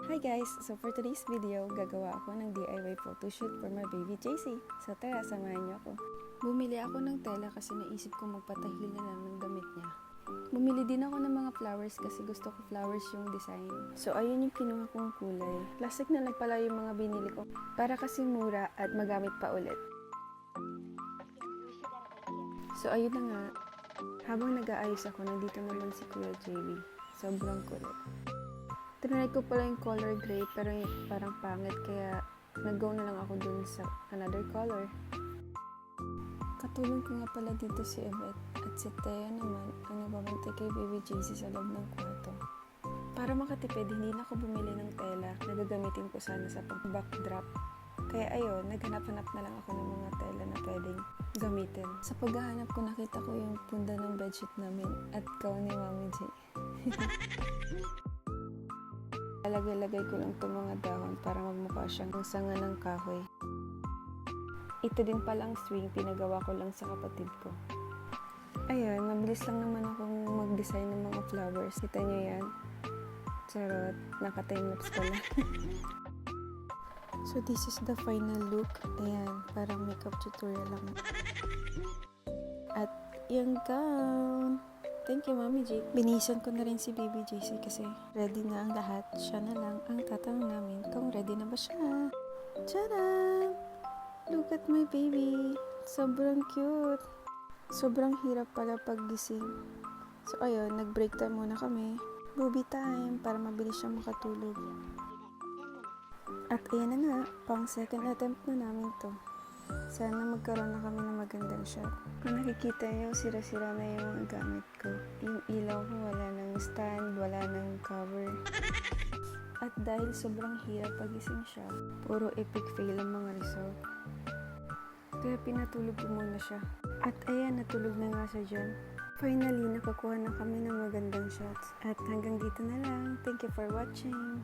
Hi guys! So for today's video, gagawa ako ng DIY photoshoot for my baby JC. So tara, samahan niyo ako. Bumili ako ng tela kasi naisip ko magpatahil na lang ng damit niya. Bumili din ako ng mga flowers kasi gusto ko flowers yung design. So ayun yung kinuha kong kulay. Plastic na lang pala yung mga binili ko para kasi mura at magamit pa ulit. So ayun na nga, habang nag-aayos ako, nandito naman si Kuya JB. Sobrang kulit. Trinay ko pala yung color gray pero parang pangit kaya nag-go na lang ako dun sa another color. Katulong ko nga pala dito si Emmet at si Thea naman ang nagbabantay kay Baby JC sa loob ng kwarto. Para makatipid, hindi na ako bumili ng tela na gagamitin ko sana sa pag-backdrop. Kaya ayun, naghanap-hanap na lang ako ng mga tela na pwedeng gamitin. Sa paghahanap ko, nakita ko yung punda ng bedsheet namin at gown ni Mami J. Lagay-lagay ko lang itong mga dahon para magmukha siyang sanga ng kahoy. Ito din palang swing, pinagawa ko lang sa kapatid ko. Ayun, mabilis lang naman akong mag-design ng mga flowers. Kita niyo yan? Charot, naka-timelapse ko na. So this is the final look. Ayan, parang makeup tutorial lang. At yung gown. Thank you, Mami J. Binisan ko na rin si Baby JC kasi ready na ang lahat. Siya na lang ang tatanong namin kung ready na ba siya. Tcharam! Look at my baby. Sobrang cute. Sobrang hirap pala paggising. So ayun, nag-break time muna kami. Booby time para mabilis siya makatulog. At ayan na nga, pang second attempt na namin to. Sana magkaroon na kami ng magandang shot. Kung nakikita nyo, sira-sira na yung mga gamit ko. Yung ilaw ko, wala nang stand, wala nang cover. At dahil sobrang hirap pagising siya, puro epic fail ang mga result. Kaya pinatulog ko muna siya. At ayan, natulog na nga siya dyan. Finally, nakakuha na kami ng magandang shots. At hanggang dito na lang. Thank you for watching.